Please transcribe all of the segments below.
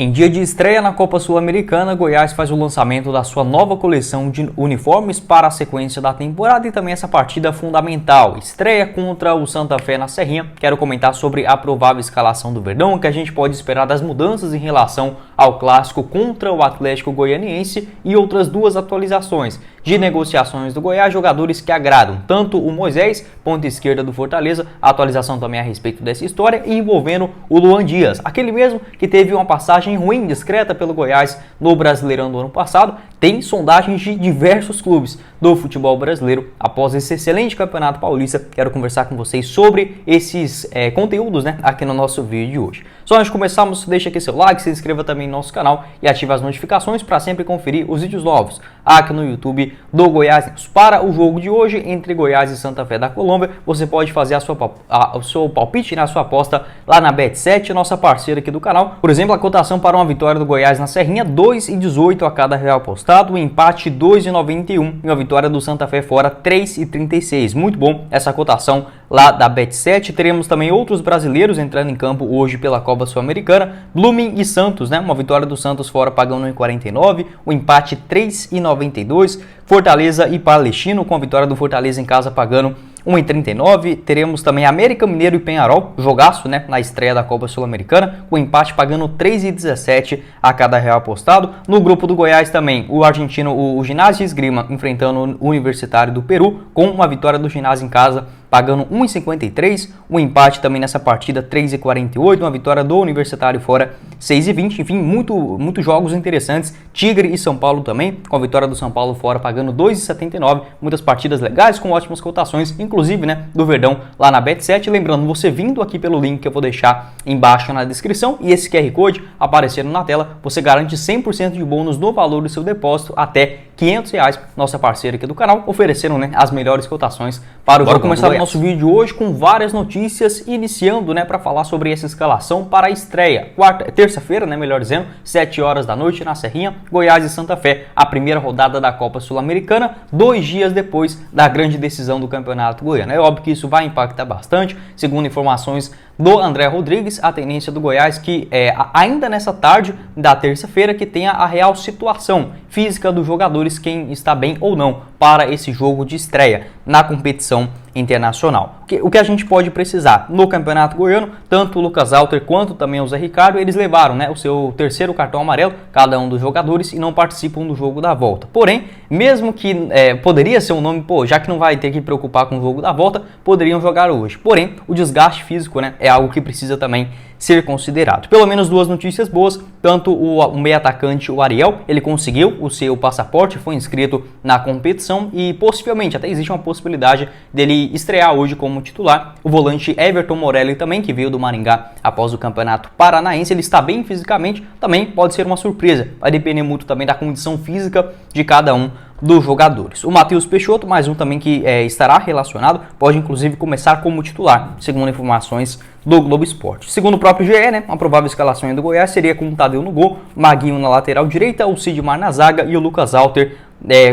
Em dia de estreia na Copa Sul-Americana, Goiás faz o lançamento da sua nova coleção de uniformes para a sequência da temporada e também essa partida fundamental. Estreia contra o Santa Fé na Serrinha. Quero comentar sobre a provável escalação do Verdão, o que a gente pode esperar das mudanças em relação ao clássico contra o Atlético Goianiense e outras duas atualizações de negociações do Goiás, jogadores que agradam tanto o Moisés, ponta esquerda do Fortaleza, a atualização também a respeito dessa história, e envolvendo o Luan Dias, aquele mesmo que teve uma passagem ruim, discreta pelo Goiás no Brasileirão do ano passado. Tem sondagens de diversos clubes do futebol brasileiro após esse excelente Campeonato Paulista. Quero conversar com vocês sobre esses conteúdos, aqui no nosso vídeo de hoje. Só antes de começarmos, deixa aqui seu like, se inscreva também no nosso canal e ative as notificações para sempre conferir os vídeos novos aqui no YouTube do Goiás News. Para o jogo de hoje entre Goiás e Santa Fé da Colômbia, você pode fazer o seu palpite na sua aposta lá na Bet7, nossa parceira aqui do canal. Por exemplo, a cotação para uma vitória do Goiás na Serrinha, 2,18 a cada real apostado, um empate 2,91 e uma vitória do Santa Fé fora 3,36. Muito bom essa cotação lá da Bet7. Teremos também outros brasileiros entrando em campo hoje pela Copa Sul-Americana, Blooming e Santos, uma vitória do Santos fora pagando 1,49, o empate 3,92, Fortaleza e Palestino, com a vitória do Fortaleza em casa pagando 1,39. Teremos também América Mineiro e Penharol, jogaço, na estreia da Copa Sul-Americana, com empate pagando 3,17 a cada real apostado. No grupo do Goiás também, o argentino, o Ginásio Esgrima, enfrentando o Universitário do Peru, com uma vitória do Ginásio em casa pagando 1,53, um empate também nessa partida 3,48, uma vitória do Universitário fora 6,20, enfim, muitos jogos interessantes. Tigre e São Paulo também, com a vitória do São Paulo fora pagando 2,79, muitas partidas legais com ótimas cotações, inclusive do Verdão lá na Bet7. Lembrando, você vindo aqui pelo link que eu vou deixar embaixo na descrição e esse QR Code aparecendo na tela, você garante 100% de bônus no valor do seu depósito até R$500, nossa parceira aqui do canal, oferecendo as melhores cotações para o jogo. Começar o nosso vídeo hoje com várias notícias, iniciando para falar sobre essa escalação para a estreia. Terça-feira, melhor dizendo, 7 horas da noite na Serrinha, Goiás e Santa Fé, a primeira rodada da Copa Sul-Americana, 2 dias depois da grande decisão do Campeonato Goiano. É óbvio que isso vai impactar bastante, segundo informações do André Rodrigues, a tendência do Goiás que ainda nessa tarde da terça-feira que tenha a real situação física dos jogadores, quem está bem ou não para esse jogo de estreia na competição internacional. O que a gente pode precisar no Campeonato Goiano, tanto o Lucas Alter quanto também o Zé Ricardo, eles levaram o seu terceiro cartão amarelo, cada um dos jogadores, e não participam do jogo da volta. Porém, mesmo que poderia ser um nome, já que não vai ter que preocupar com o jogo da volta, poderiam jogar hoje. Porém, o desgaste físico é algo que precisa também ser considerado. Pelo menos duas notícias boas, tanto o meio atacante, o Ariel, ele conseguiu o seu passaporte, foi inscrito na competição e possivelmente, até existe uma possibilidade dele estrear hoje como titular. O volante Everton Morelli também, que veio do Maringá após o Campeonato Paranaense, ele está bem fisicamente, também pode ser uma surpresa, vai depender muito também da condição física de cada um dos jogadores. O Matheus Peixoto, mais um também que estará relacionado, pode inclusive começar como titular, segundo informações do Globo Esporte. Segundo o próprio GE, uma provável escalação do Goiás seria com o Tadeu no gol, Maguinho na lateral direita, o Sidmar na zaga e o Lucas Alter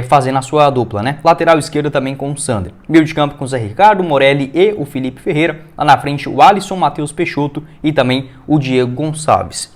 fazendo a sua dupla, Lateral esquerda também com o Sander. Meio de campo com o Zé Ricardo, Morelli e o Felipe Ferreira. Lá na frente o Alisson, Matheus Peixoto e também o Diego Gonçalves.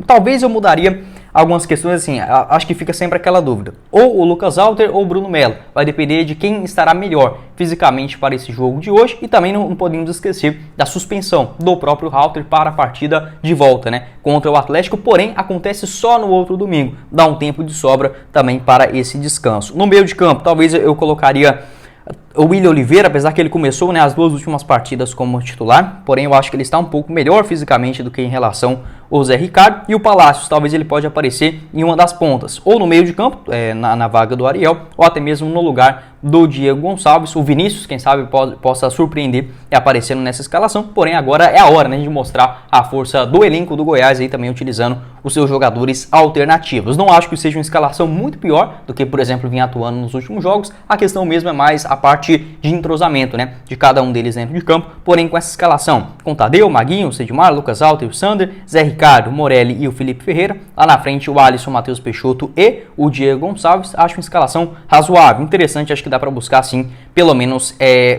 Talvez eu mudaria algumas questões, acho que fica sempre aquela dúvida. Ou o Lucas Alter ou o Bruno Melo. Vai depender de quem estará melhor fisicamente para esse jogo de hoje. E também não podemos esquecer da suspensão do próprio Alter para a partida de volta, contra o Atlético. Porém, acontece só no outro domingo. Dá um tempo de sobra também para esse descanso. No meio de campo, talvez eu colocaria o William Oliveira, apesar que ele começou as duas últimas partidas como titular, porém eu acho que ele está um pouco melhor fisicamente do que em relação ao Zé Ricardo. E o Palácios, talvez ele pode aparecer em uma das pontas, ou no meio de campo, na vaga do Ariel, ou até mesmo no lugar do Diego Gonçalves. O Vinícius, quem sabe, possa surpreender aparecendo nessa escalação, porém agora é a hora de mostrar a força do elenco do Goiás, aí também utilizando os seus jogadores alternativos. Não acho que seja uma escalação muito pior do que, por exemplo, vinha atuando nos últimos jogos. A questão mesmo é mais a parte de entrosamento, de cada um deles dentro de campo. Porém, com essa escalação, com Tadeu, Maguinho, Sidmar, Lucas Alter, o Sander, Zé Ricardo Ricardo, Morelli e o Felipe Ferreira. Lá na frente o Alisson, Matheus Peixoto e o Diego Gonçalves. Acho uma escalação razoável, interessante, acho que dá para buscar sim, pelo menos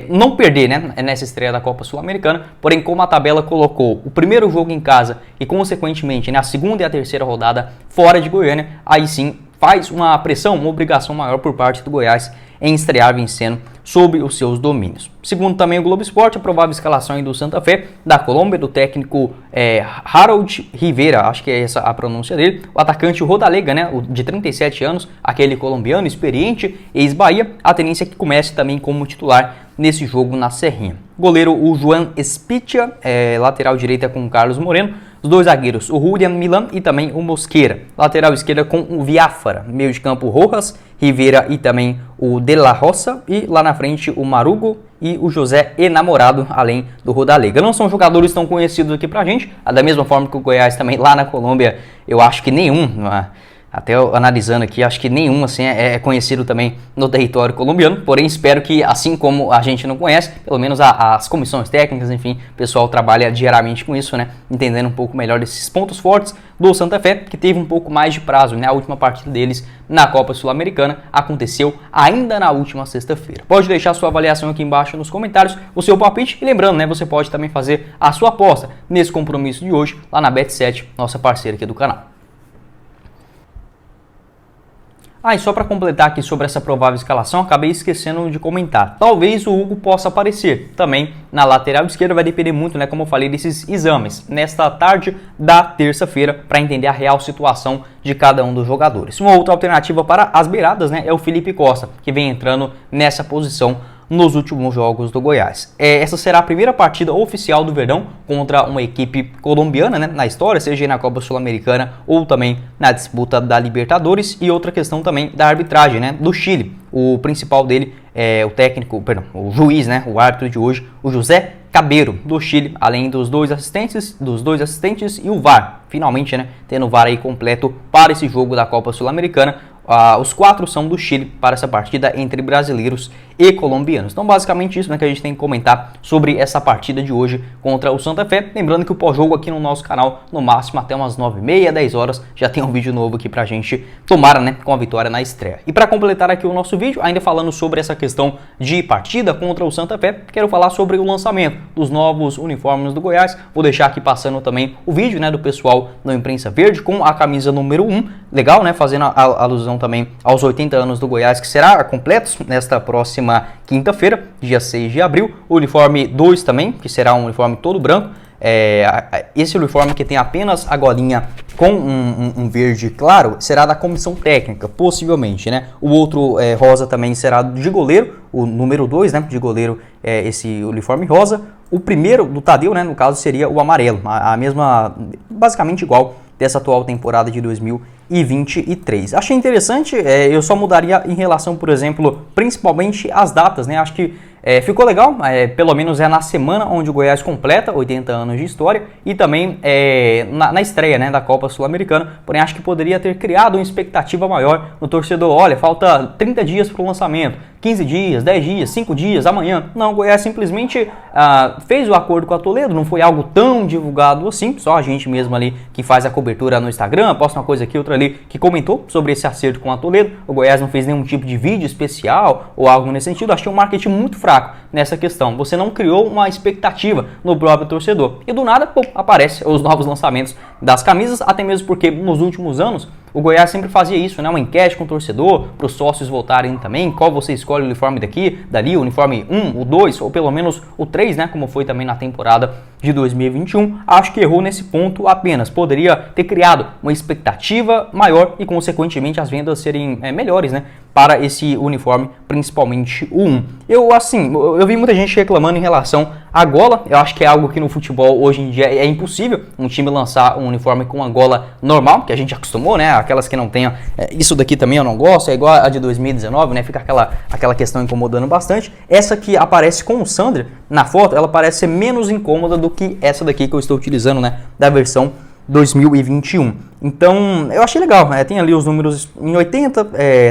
não perder, né, nessa estreia da Copa Sul-Americana. Porém, como a tabela colocou o primeiro jogo em casa e consequentemente, né, a segunda e a terceira rodada fora de Goiânia, aí sim faz uma pressão, uma obrigação maior por parte do Goiás em estrear vencendo sob os seus domínios. Segundo também o Globo Esporte, a provável escalação do Santa Fé, da Colômbia, do técnico Harold Rivera, acho que é essa a pronúncia dele, o atacante Rodalega, né, de 37 anos, aquele colombiano experiente, ex-Bahia, a tendência é que comece também como titular nesse jogo na Serrinha. Goleiro o Joan Espitia, lateral direita com o Carlos Moreno, os dois zagueiros, o Julian Milan e também o Mosqueira. Lateral esquerda com o Viáfara. Meio de campo, Rojas, Rivera e também o De La Roça. E lá na frente, o Marugo e o José Enamorado, além do Rodalega. Não são jogadores tão conhecidos aqui pra gente. Da mesma forma que o Goiás também lá na Colômbia, eu acho que nenhum... Até analisando aqui, acho que nenhum assim, é conhecido também no território colombiano, porém espero que, assim como a gente não conhece, pelo menos as comissões técnicas, enfim, o pessoal trabalha diariamente com isso, né, entendendo um pouco melhor desses pontos fortes do Santa Fé, que teve um pouco mais de prazo, né, a última partida deles na Copa Sul-Americana aconteceu ainda na última sexta-feira. Pode deixar sua avaliação aqui embaixo nos comentários, o seu palpite, e lembrando, né, você pode também fazer a sua aposta nesse compromisso de hoje, lá na Bet7, nossa parceira aqui do canal. E só para completar aqui sobre essa provável escalação, acabei esquecendo de comentar. Talvez o Hugo possa aparecer também na lateral esquerda, vai depender muito, né, como eu falei, desses exames nesta tarde da terça-feira para entender a real situação de cada um dos jogadores. Uma outra alternativa para as beiradas, né, é o Felipe Costa, que vem entrando nessa posição nos últimos jogos do Goiás. Essa será a primeira partida oficial do Verdão contra uma equipe colombiana, né, na história, seja na Copa Sul-Americana ou também na disputa da Libertadores. E outra questão também da arbitragem, né, do Chile. O principal dele é o juiz, né, o árbitro de hoje, o José Cabeiro, do Chile, além dos dois assistentes e o VAR. Finalmente, né, tendo o VAR aí completo para esse jogo da Copa Sul-Americana. Os 4 são do Chile para essa partida entre brasileiros e colombianos. Então, basicamente isso, né, que a gente tem que comentar sobre essa partida de hoje contra o Santa Fé. Lembrando que o pós-jogo aqui no nosso canal, no máximo até umas 9h30, 10 horas, já tem um vídeo novo aqui pra gente tomar, né, com a vitória na estreia. E para completar aqui o nosso vídeo, ainda falando sobre essa questão de partida contra o Santa Fé, quero falar sobre o lançamento dos novos uniformes do Goiás. Vou deixar aqui passando também o vídeo, né, do pessoal da Imprensa Verde com a camisa número 1. Legal, né, fazendo a alusão também aos 80 anos do Goiás, que será completos nesta próxima quinta-feira, dia 6 de abril. O uniforme 2 também, que será um uniforme todo branco. Esse uniforme que tem apenas a golinha com um verde claro será da comissão técnica, possivelmente, né? O outro rosa também será de goleiro, o número 2, né, de goleiro, esse uniforme rosa. O primeiro do Tadeu, né, no caso, seria o amarelo, a mesma, basicamente igual dessa atual temporada de 2023. Achei interessante, eu só mudaria em relação, por exemplo, principalmente as datas, né? Acho que ficou legal, pelo menos na semana onde o Goiás completa 80 anos de história e também na estreia, né, da Copa Sul-Americana. Porém, acho que poderia ter criado uma expectativa maior no torcedor. Olha, falta 30 dias para o lançamento, 15 dias, 10 dias, 5 dias, amanhã. Não, o Goiás simplesmente fez o acordo com a Toledo, não foi algo tão divulgado assim, só a gente mesmo ali que faz a cobertura no Instagram, posta uma coisa aqui, outra ali, que comentou sobre esse acerto com a Toledo. O Goiás não fez nenhum tipo de vídeo especial ou algo nesse sentido. Achei um marketing muito fraco nessa questão. Você não criou uma expectativa no próprio torcedor. E do nada, aparecem os novos lançamentos das camisas, até mesmo porque nos últimos anos o Goiás sempre fazia isso, né? Uma enquete com o torcedor, para os sócios votarem também, qual você escolhe o uniforme daqui, dali, o uniforme 1, o 2, ou pelo menos o 3, né? Como foi também na temporada de 2021. Acho que errou nesse ponto apenas. Poderia ter criado uma expectativa maior e, consequentemente, as vendas serem melhores, né? Para esse uniforme, principalmente o 1. Eu vi muita gente reclamando em relação à gola. Eu acho que é algo que no futebol hoje em dia é impossível um time lançar um uniforme com uma gola normal, que a gente acostumou, né? Aquelas que não tenham. Isso daqui também eu não gosto, é igual a de 2019, né? Fica aquela questão incomodando bastante. Essa que aparece com o Sander na foto, ela parece ser menos incômoda do que essa daqui que eu estou utilizando, né? Da versão 2021. Então, eu achei legal, tem ali os números em 80,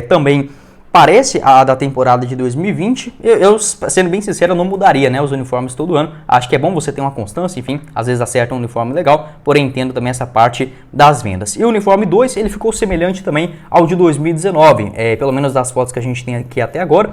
também parece a da temporada de 2020. Eu, sendo bem sincero, eu não mudaria, né, os uniformes todo ano. Acho que é bom você ter uma constância, enfim, às vezes acerta um uniforme legal, porém entendo também essa parte das vendas. E o uniforme 2, ele ficou semelhante também ao de 2019, pelo menos das fotos que a gente tem aqui até agora.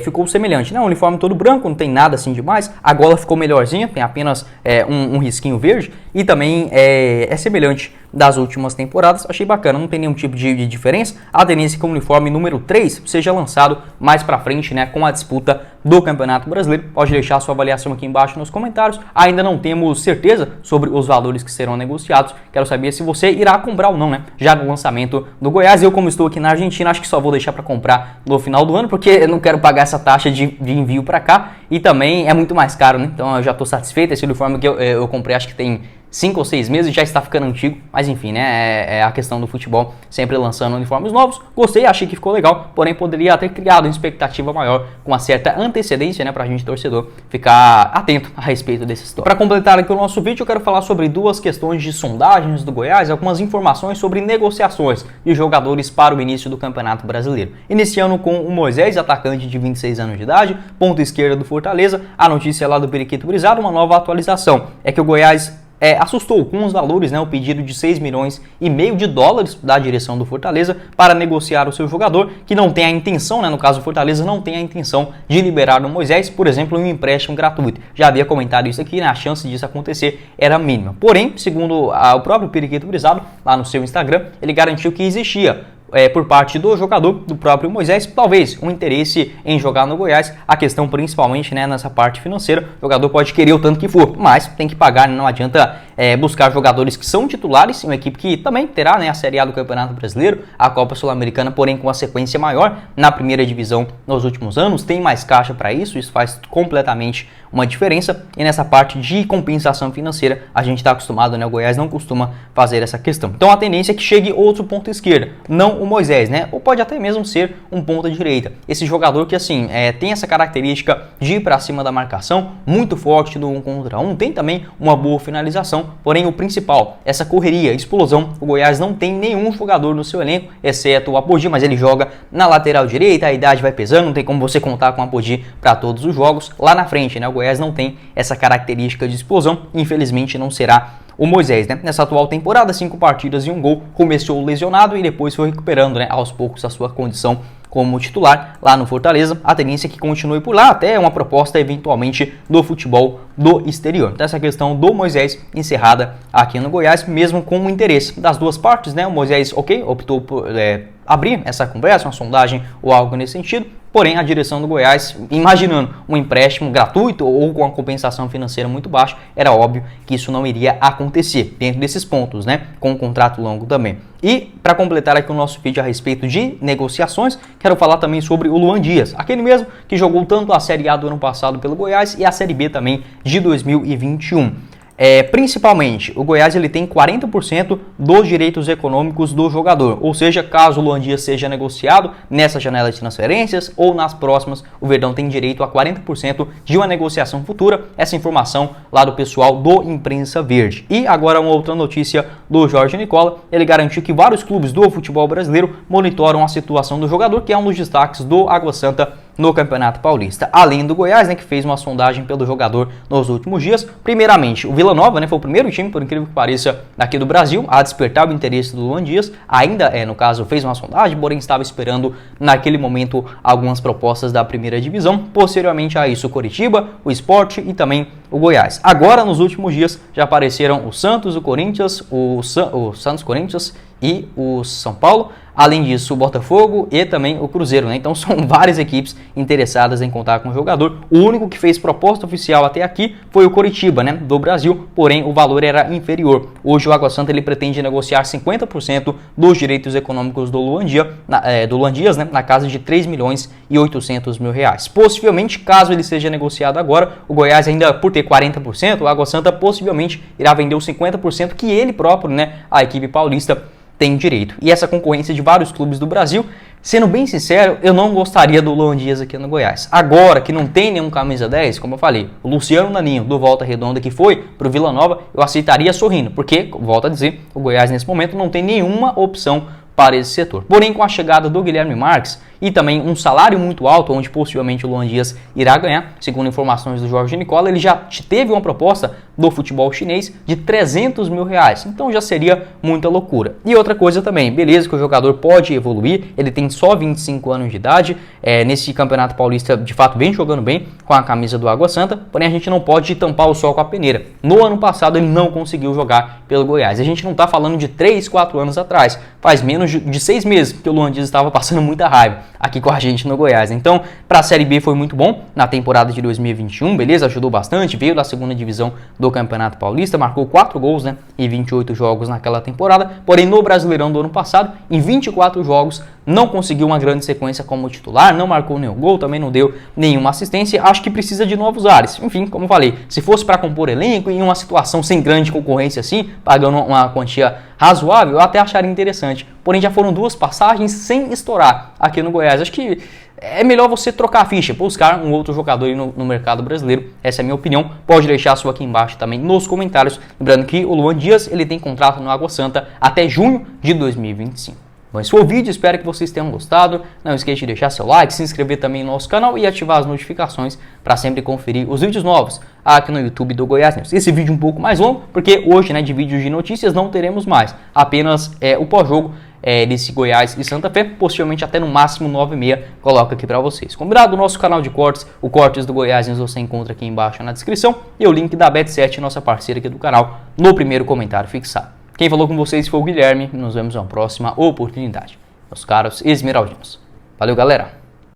Ficou semelhante, né? O uniforme todo branco, não tem nada assim demais. A gola ficou melhorzinha, tem apenas um risquinho verde. E também é semelhante das últimas temporadas. Achei bacana, não tem nenhum tipo de diferença. A tendência é que o uniforme número 3 seja lançado mais pra frente, né? Com a disputa do Campeonato Brasileiro. Pode deixar a sua avaliação aqui embaixo nos comentários. Ainda não temos certeza sobre os valores que serão negociados. Quero saber se você irá comprar ou não, né? Já no lançamento do Goiás. Eu, como estou aqui na Argentina, acho que só vou deixar para comprar no final do ano, porque eu não quero pagar essa taxa de envio para cá. E também é muito mais caro, né? Então eu já estou satisfeito. Esse uniforme que eu comprei, acho que tem 5 ou 6 meses, já está ficando antigo, mas enfim, né, é a questão do futebol sempre lançando uniformes novos. Gostei, achei que ficou legal, porém poderia ter criado uma expectativa maior com uma certa antecedência, né, pra gente torcedor ficar atento a respeito dessa história. Para completar aqui o nosso vídeo, eu quero falar sobre duas questões de sondagens do Goiás, algumas informações sobre negociações de jogadores para o início do Campeonato Brasileiro. Iniciando com o Moisés, atacante de 26 anos de idade, ponta esquerda do Fortaleza. A notícia lá do Periquito Brisado, uma nova atualização, é que o Goiás assustou com os valores, né, o pedido de 6,5 milhões de dólares da direção do Fortaleza para negociar o seu jogador, que não tem a intenção, né, no caso o Fortaleza não tem a intenção de liberar o Moisés, por exemplo, em um empréstimo gratuito. Já havia comentado isso aqui, né, a chance disso acontecer era mínima. Porém, segundo o próprio Periquito Brisado, lá no seu Instagram, ele garantiu que existia por parte do jogador, do próprio Moisés, talvez um interesse em jogar no Goiás. A questão principalmente, né, nessa parte financeira, o jogador pode querer o tanto que for, mas tem que pagar, né? Não adianta buscar jogadores que são titulares, uma equipe que também terá, né, a Série A do Campeonato Brasileiro, a Copa Sul-Americana, porém com uma sequência maior na primeira divisão nos últimos anos, tem mais caixa para isso faz completamente uma diferença. E nessa parte de compensação financeira, a gente está acostumado, né, o Goiás não costuma fazer essa questão. Então a tendência é que chegue outro ponta esquerda, não o Moisés, né? Ou pode até mesmo ser um ponta direita. Esse jogador que, assim, tem essa característica de ir para cima da marcação, muito forte no 1 contra 1, tem também uma boa finalização, porém o principal, essa correria, explosão. O Goiás não tem nenhum jogador no seu elenco, exceto o Apodi, mas ele joga na lateral direita, a idade vai pesando, não tem como você contar com o Apodi para todos os jogos. Lá na frente, né? O Goiás não tem essa característica de explosão, infelizmente não será o Moisés, né? Nessa atual temporada, 5 partidas e 1 gol, começou lesionado e depois foi recuperando, né, aos poucos a sua condição como titular lá no Fortaleza. A tendência é que continue por lá, até uma proposta eventualmente do futebol do exterior. Então essa questão do Moisés encerrada aqui no Goiás, mesmo com o interesse das duas partes, né? O Moisés, optou por abrir essa conversa, uma sondagem ou algo nesse sentido. Porém, a direção do Goiás, imaginando um empréstimo gratuito ou com uma compensação financeira muito baixa, era óbvio que isso não iria acontecer dentro desses pontos, né? Com um contrato longo também. E, para completar aqui o nosso vídeo a respeito de negociações, quero falar também sobre o Luan Dias, aquele mesmo que jogou tanto a Série A do ano passado pelo Goiás e a Série B também de 2021. Principalmente, o Goiás ele tem 40% dos direitos econômicos do jogador, ou seja, caso o Luan Dias seja negociado nessa janela de transferências ou nas próximas, o Verdão tem direito a 40% de uma negociação futura. Essa informação lá do pessoal do Imprensa Verde. E agora uma outra notícia do Jorge Nicola, ele garantiu que vários clubes do futebol brasileiro monitoram a situação do jogador, que é um dos destaques do Água Santa no Campeonato Paulista. Além do Goiás, né, que fez uma sondagem pelo jogador nos últimos dias. Primeiramente, o Vila Nova, né, foi o primeiro time, por incrível que pareça, daqui do Brasil a despertar o interesse do Luan Dias. Ainda, no caso, fez uma sondagem, porém estava esperando naquele momento algumas propostas da primeira divisão. Posteriormente a isso, o Coritiba, o Sport e também o Goiás. Agora, nos últimos dias, já apareceram o Santos, o Corinthians, o Santos, Corinthians e o São Paulo. Além disso, o Botafogo e também o Cruzeiro, né? Então são várias equipes interessadas em contar com o jogador. O único que fez proposta oficial até aqui foi o Coritiba, né, do Brasil, porém o valor era inferior. Hoje o Água Santa ele pretende negociar 50% dos direitos econômicos do Luan Dias, né, na casa de 3 milhões e 800 mil reais. Possivelmente, caso ele seja negociado agora, o Goiás ainda por ter 40%, o Água Santa possivelmente irá vender os 50% que ele próprio, né, a equipe paulista, tem direito. E essa concorrência de vários clubes do Brasil, sendo bem sincero, eu não gostaria do Luan Dias aqui no Goiás. Agora que não tem nenhum camisa 10, como eu falei, o Luciano Naninho do Volta Redonda que foi pro Vila Nova, eu aceitaria sorrindo, porque, volto a dizer, o Goiás nesse momento não tem nenhuma opção para esse setor. Porém, com a chegada do Guilherme Marques e também um salário muito alto, onde possivelmente o Luan Dias irá ganhar. Segundo informações do Jorge Nicola, ele já teve uma proposta do futebol chinês de 300 mil reais, então já seria muita loucura. E outra coisa também, beleza que o jogador pode evoluir, ele tem só 25 anos de idade, nesse Campeonato Paulista de fato vem jogando bem com a camisa do Água Santa, porém a gente não pode tampar o sol com a peneira. No ano passado ele não conseguiu jogar pelo Goiás, a gente não está falando de 3, 4 anos atrás, faz menos de 6 meses que o Luan Dias estava passando muita raiva aqui com a gente no Goiás. Então, para a Série B foi muito bom na temporada de 2021, beleza? Ajudou bastante, veio da segunda divisão do Campeonato Paulista, marcou 4 gols, né, em 28 jogos naquela temporada, porém no Brasileirão do ano passado, em 24 jogos, não conseguiu uma grande sequência como titular, não marcou nenhum gol, também não deu nenhuma assistência, acho que precisa de novos ares. Enfim, como eu falei, se fosse para compor elenco em uma situação sem grande concorrência assim, pagando uma quantia razoável, eu até acharia interessante. Porém, já foram 2 passagens sem estourar aqui no Goiás. Acho que é melhor você trocar a ficha, buscar um outro jogador aí no mercado brasileiro. Essa é a minha opinião. Pode deixar a sua aqui embaixo também nos comentários. Lembrando que o Luan Dias ele tem contrato no Água Santa até junho de 2025. Bom, esse foi o vídeo, espero que vocês tenham gostado. Não esqueça de deixar seu like, se inscrever também no nosso canal e ativar as notificações para sempre conferir os vídeos novos aqui no YouTube do Goiás News. Esse vídeo um pouco mais longo, porque hoje, né, de vídeos de notícias não teremos mais, apenas o pós-jogo desse Goiás e Santa Fé, possivelmente até no máximo 9h30, coloco aqui para vocês. Combinado? O nosso canal de cortes, o Cortes do Goiás News, você encontra aqui embaixo na descrição e o link da Bet7, nossa parceira aqui do canal, no primeiro comentário fixado. Quem falou com vocês foi o Guilherme, nos vemos na próxima oportunidade. Meus caros esmeraldinos. Valeu, galera!